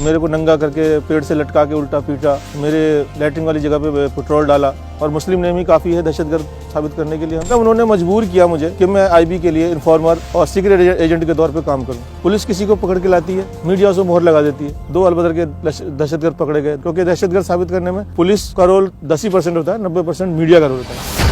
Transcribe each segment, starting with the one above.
मेरे को नंगा करके पेड़ से लटका के उल्टा पीटा, मेरे लैट्रिन वाली जगह पे पेट्रोल डाला और मुस्लिम नेम ही काफ़ी है दहशतगर्द साबित करने के लिए। मतलब उन्होंने मजबूर किया मुझे कि मैं आईबी के लिए इन्फॉर्मर और सीक्रेट एजेंट के तौर पे काम करूं। पुलिस किसी को पकड़ के लाती है, मीडिया उसको मोहर लगा देती है। 2 अलबदर के दहशतगर्द पकड़े गए, क्योंकि दहशतगर्द साबित करने में पुलिस का रोल 10% होता है, 90% मीडिया का रोल होता है।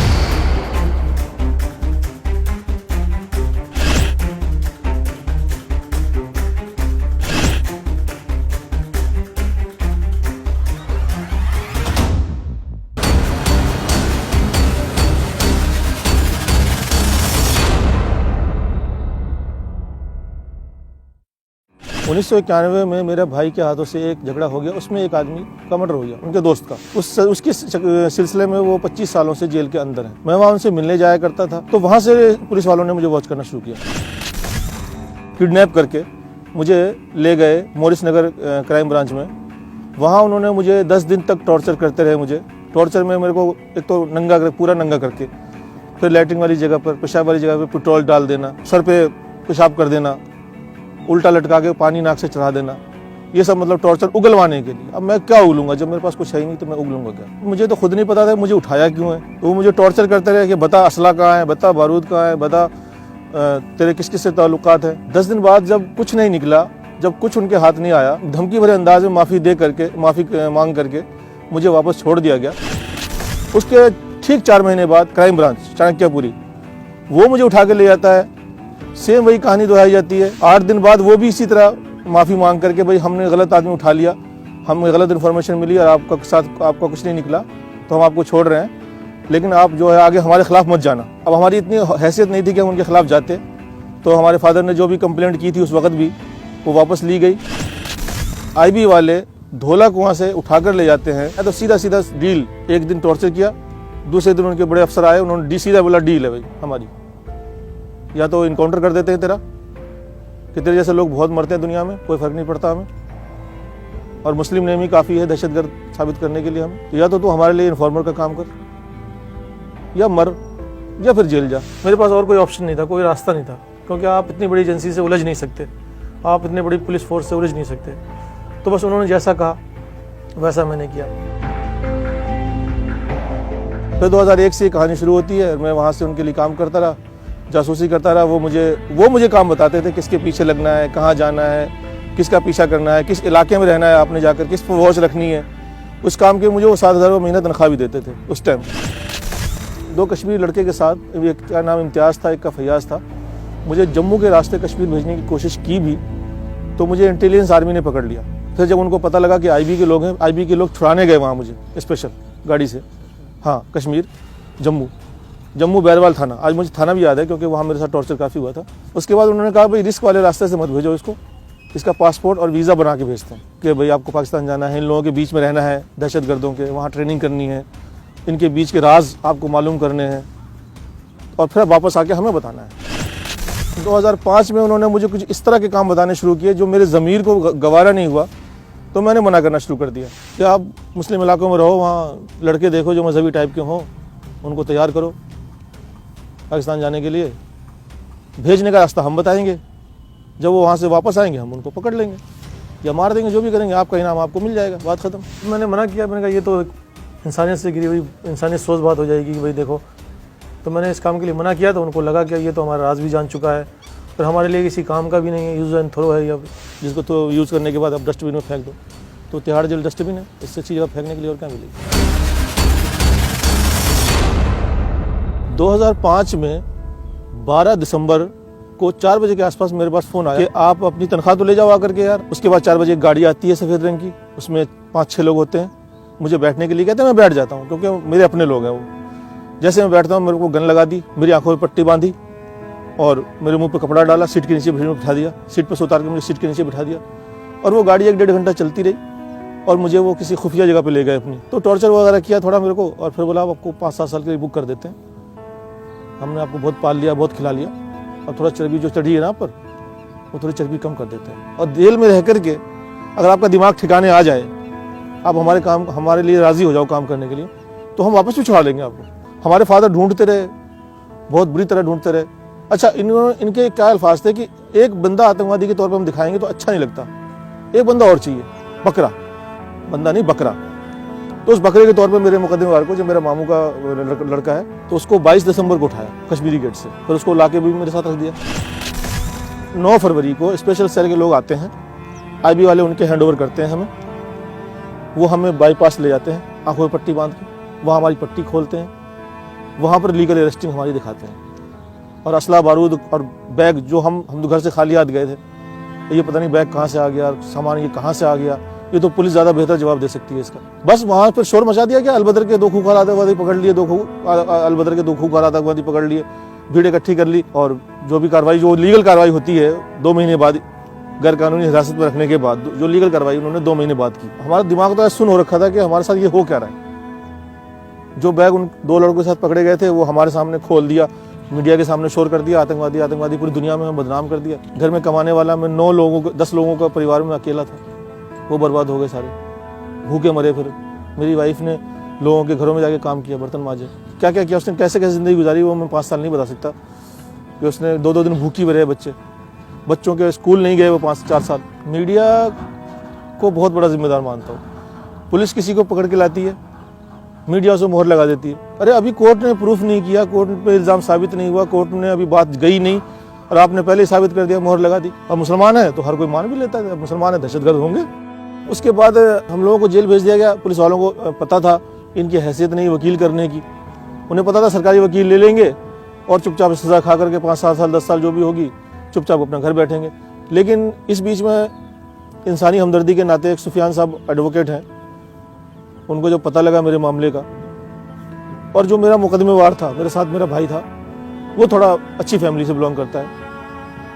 1991 में मेरे भाई के हाथों से एक झगड़ा हो गया, उसमें एक आदमी का मर्डर हो गया, उनके दोस्त का। उसके सिलसिले में वो 25 सालों से जेल के अंदर है। मैं वहाँ उनसे मिलने जाया करता था, तो वहाँ से पुलिस वालों ने मुझे वॉच करना शुरू किया। किडनैप करके मुझे ले गए मोरिस नगर क्राइम ब्रांच में। वहाँ उन्होंने मुझे 10 दिन तक टॉर्चर करते रहे। मुझे टॉर्चर में मेरे को एक तो पूरा नंगा करके, फिर लैट्रिन वाली जगह पर, पेशाब वाली जगह पर पेट्रोल डाल देना, सर पे पेशाब कर देना, उल्टा लटका के पानी नाक से चढ़ा देना, ये सब मतलब टॉर्चर उगलवाने के लिए। अब मैं क्या उगलूंगा, जब मेरे पास कुछ है ही नहीं तो मैं उगलूंगा क्या? मुझे तो खुद नहीं पता था मुझे उठाया क्यों है। तो वो मुझे टॉर्चर करते रहे कि बता असला कहाँ है, बता बारूद कहाँ है, बता तेरे किस किस से ताल्लुकात है। 10 दिन बाद जब कुछ नहीं निकला, जब कुछ उनके हाथ नहीं आया, धमकी भरे अंदाज में माफ़ी मांग करके मुझे वापस छोड़ दिया गया। उसके ठीक 4 महीने बाद क्राइम ब्रांच चाणक्यपुरी वो मुझे उठा के ले जाता है। सेम वही कहानी दोहराई जाती है। 8 दिन बाद वो भी इसी तरह माफ़ी मांग करके, भाई हमने गलत आदमी उठा लिया, हमें गलत इन्फॉर्मेशन मिली और आपका कुछ नहीं निकला, तो हम आपको छोड़ रहे हैं, लेकिन आप जो है आगे हमारे खिलाफ मत जाना। अब हमारी इतनी हैसियत नहीं थी कि हम उनके खिलाफ जाते, तो हमारे फादर ने जो भी कंप्लेंट की थी उस वक्त भी वो वापस ली गई। आईबी वाले धोला कुआं से उठाकर ले जाते हैं, तो सीधा सीधा डील। एक दिन टॉर्चर किया, दूसरे दिन उनके बड़े अफसर आए, उन्होंने सीधा बोला डील है भाई हमारी, या तो इनकाउंटर कर देते हैं तेरा, कि तेरे जैसे लोग बहुत मरते हैं दुनिया में, कोई फर्क नहीं पड़ता हमें, और मुस्लिम नेम ही काफ़ी है दहशतगर्द साबित करने के लिए हमें। तो या तो तू हमारे लिए इन्फॉर्मर का काम कर, या मर, या फिर जेल जा। मेरे पास और कोई ऑप्शन नहीं था, कोई रास्ता नहीं था, क्योंकि आप इतनी बड़ी एजेंसी से उलझ नहीं सकते, आप इतनी बड़ी पुलिस फोर्स से उलझ नहीं सकते। तो बस उन्होंने जैसा कहा वैसा मैंने किया। फिर 2001 से कहानी शुरू होती है। मैं वहाँ से उनके लिए काम करता रहा, जासूसी करता रहा। वो मुझे काम बताते थे, किसके पीछे लगना है, कहाँ जाना है, किसका पीछा करना है, किस इलाके में रहना है आपने जाकर, किस पर वॉच रखनी है। उस काम के मुझे वो 7,000 महीना तनख्वाह भी देते थे उस टाइम। 2 कश्मीरी लड़के के साथ, एक का नाम इम्तियाज़ था, एक का फैयाज़ था। मुझे जम्मू के रास्ते कश्मीर भेजने की कोशिश की भी, तो मुझे इंटेलिजेंस आर्मी ने पकड़ लिया। फिर जब उनको पता लगा कि आईबी के लोग हैं, आईबी के लोग छुड़ाने गए वहाँ मुझे स्पेशल गाड़ी से, हाँ कश्मीर, जम्मू बैरवाल थाना। आज मुझे थाना भी याद है, क्योंकि वहाँ मेरे साथ टॉर्चर काफ़ी हुआ था। उसके बाद उन्होंने कहा भाई रिस्क वाले रास्ते से मत भेजो इसको, इसका पासपोर्ट और वीज़ा बना के भेजते हैं कि भाई आपको पाकिस्तान जाना है, इन लोगों के बीच में रहना है, दहशतगर्दों के, वहाँ ट्रेनिंग करनी है, इनके बीच के राज आपको मालूम करने हैं, और फिर वापस आके हमें बताना है। 2005 में उन्होंने मुझे कुछ इस तरह के काम बताने शुरू किए जो मेरे ज़मीर को गवारा नहीं हुआ, तो मैंने मना करना शुरू कर दिया कि आप मुस्लिम इलाकों में रहो, वहाँ लड़के देखो जो मजहबी टाइप के हों, उनको तैयार करो पाकिस्तान जाने के लिए। भेजने का रास्ता हम बताएंगे, जब वो वहाँ से वापस आएंगे हम उनको पकड़ लेंगे या मार देंगे, जो भी करेंगे, आपका इनाम आपको मिल जाएगा, बात ख़त्म। मैंने मना किया, मैंने कहा ये तो इंसानियत से गिरी हुई इंसानियत सोच बात हो जाएगी कि भाई देखो। तो मैंने इस काम के लिए मना किया, तो उनको लगा कि ये तो हमारा राज भी जान चुका है और हमारे लिए किसी काम का भी नहीं है, यूज़ एंड थ्रो है, या जिसको तो यूज़ करने के बाद आप डस्टबिन में फेंक दो। तो तिहाड़ जेल डस्टबिन है, इससे अच्छी जगह फेंकने के लिए और क्या मिलेगी। 2005 में 12 दिसंबर को 4 बजे के आसपास मेरे पास फ़ोन आया कि आप अपनी तनख्वाह तो ले जाओ आकर के यार। उसके बाद 4 बजे एक गाड़ी आती है सफ़ेद रंग की, उसमें 5-6 लोग होते हैं, मुझे बैठने के लिए कहते हैं। मैं बैठ जाता हूँ, क्योंकि मेरे अपने लोग हैं वो। जैसे मैं बैठता हूँ, मेरे को गन लगा दी, मेरी आंखों में पट्टी बांधी और मेरे मुंह पे कपड़ा डाला, सीट के नीचे बिठा दिया, सीट पर से उतार के मुझे सीट के नीचे बिठा दिया, और वो गाड़ी 1-1.5 घंटा चलती रही और मुझे वो किसी खुफिया जगह पे ले गए अपनी। तो टॉर्चर वगैरह किया थोड़ा मेरे को, और फिर बोला आपको 5-7 साल के लिए बुक कर देते हैं, हमने आपको बहुत पाल लिया, बहुत खिला लिया, और थोड़ा चर्बी जो चढ़ी है ना पर, वो थोड़ी चर्बी कम कर देते हैं। और जेल में रह करके अगर आपका दिमाग ठिकाने आ जाए, आप हमारे लिए राज़ी हो जाओ काम करने के लिए, तो हम वापस भी छुड़ा लेंगे आपको। हमारे फादर ढूंढते रहे, बहुत बुरी तरह ढूंढते रहे। अच्छा, इनके क्या अल्फाज थे कि एक बंदा आतंकवादी के तौर पर हम दिखाएंगे तो अच्छा नहीं लगता, एक बंदा और चाहिए। बकरा, बंदा नहीं बकरा। तो उस बकरे के तौर पर मेरे मुकदमेवार को, जो मेरा मामू का लड़का है, तो उसको 22 दिसंबर को उठाया कश्मीरी गेट से, फिर उसको लाके भी मेरे साथ रख दिया। 9 फरवरी को स्पेशल सेल के लोग आते हैं, आईबी वाले उनके हैंडओवर करते हैं हमें, वो हमें बाईपास ले जाते हैं, आंखों में पट्टी बांध के, वहाँ हमारी पट्टी खोलते हैं, वहाँ पर लीगल अरेस्टिंग हमारी दिखाते हैं, और असला बारूद और बैग जो हम तो घर से खाली हाथ गए थे, ये पता नहीं बैग कहाँ से आ गया, सामान ये कहाँ से आ गया, ये तो पुलिस ज़्यादा बेहतर जवाब दे सकती है इसका। बस वहाँ पर शोर मचा दिया, क्या अलबदर के 2 खूंखार आतंकवादी पकड़ लिए, अलबदर के 2 खूंखार आतंकवादी पकड़ लिए, भीड़ इकट्ठी कर ली, और जो भी कार्रवाई, जो लीगल कार्रवाई होती है 2 महीने बाद, गैर कानूनी हिरासत में रखने के बाद जो लीगल कार्रवाई उन्होंने 2 महीने बाद की। हमारा दिमाग तो सुन हो रखा था कि हमारे साथ ये हो क्या रहा है। जो बैग उन 2 लड़कों के साथ पकड़े गए थे वो हमारे सामने खोल दिया, मीडिया के सामने शोर कर दिया, आतंकवादी आतंकवादी, पूरी दुनिया में हमें बदनाम कर दिया। घर में कमाने वाला मैं 10 लोगों का परिवार में अकेला था, वो बर्बाद हो गए सारे, भूखे मरे। फिर मेरी वाइफ ने लोगों के घरों में जाके काम किया, बर्तन मांजे, क्या क्या किया उसने, कैसे कैसे ज़िंदगी गुजारी वो मैं 5 साल नहीं बता सकता कि उसने 2-2 दिन भूखी रहे बच्चों के स्कूल नहीं गए वो 5-4 साल। मीडिया को बहुत बड़ा जिम्मेदार मानता हूँ। पुलिस किसी को पकड़ के लाती है, मीडिया उसे मोहर लगा देती है। अरे अभी कोर्ट ने प्रूफ नहीं किया, कोर्ट पे इल्ज़ाम साबित नहीं हुआ, कोर्ट ने अभी बात गई नहीं, और आपने पहले ही साबित कर दिया, मोहर लगा दी। और मुसलमान है तो हर कोई मान भी लेता है, मुसलमान है दहशतगर्द होंगे। उसके बाद हम लोगों को जेल भेज दिया गया। पुलिस वालों को पता था इनकी हैसियत नहीं वकील करने की, उन्हें पता था सरकारी वकील ले लेंगे और चुपचाप सज़ा खा करके 5-7 साल 10 साल जो भी होगी चुपचाप अपना घर बैठेंगे। लेकिन इस बीच में इंसानी हमदर्दी के नाते एक सुफियान साहब एडवोकेट हैं, उनको जो पता लगा मेरे मामले का, और जो मेरा मुकदमेवार था, मेरे साथ मेरा भाई था, वो थोड़ा अच्छी फैमिली से बिलोंग करता है,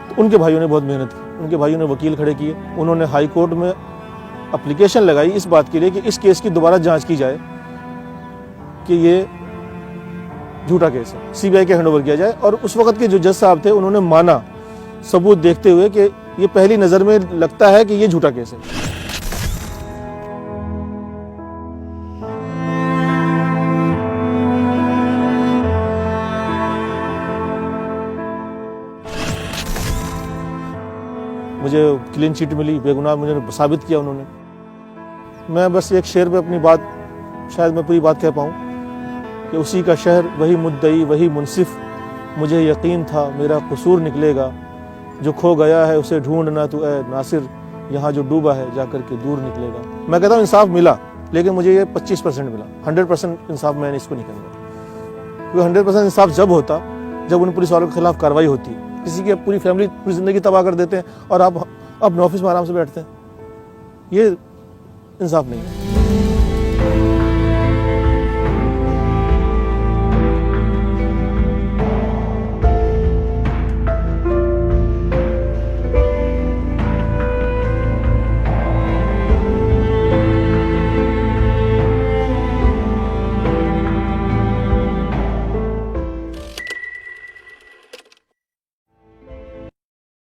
तो उनके भाइयों ने बहुत मेहनत की, उनके भाइयों ने वकील खड़े किए, उन्होंने हाई कोर्ट में एप्लीकेशन लगाई इस बात के लिए कि इस केस की दोबारा जांच की जाए कि ये झूठा केस है, सीबीआई के हैंडओवर किया जाए। और उस वक्त के जो जज साहब थे उन्होंने माना, सबूत देखते हुए, कि ये पहली नज़र में लगता है कि ये झूठा केस है। मुझे क्लीन चिट मिली, बेगुनाह मुझे साबित किया उन्होंने। मैं बस एक शेर पे अपनी बात, शायद मैं पूरी बात कह पाऊँ, कि उसी का शहर, वही मुद्दई, वही मुनसिफ, मुझे यकीन था मेरा कसूर निकलेगा, जो खो गया है उसे ढूंढना तू ए नासिर, यहाँ जो डूबा है जाकर के दूर निकलेगा। मैं कहता हूँ इंसाफ मिला, लेकिन मुझे ये 25% मिला, 100% इंसाफ मैंने इसको नहीं कहूँगा। क्योंकि 100% इंसाफ जब होता जब उन पुलिस वालों के खिलाफ कार्रवाई होती है। किसी की पूरी फैमिली, पूरी ज़िंदगी तबाह कर देते हैं और आप अपने ऑफिस में आराम से बैठते हैं, ये इंसाफ नहीं है।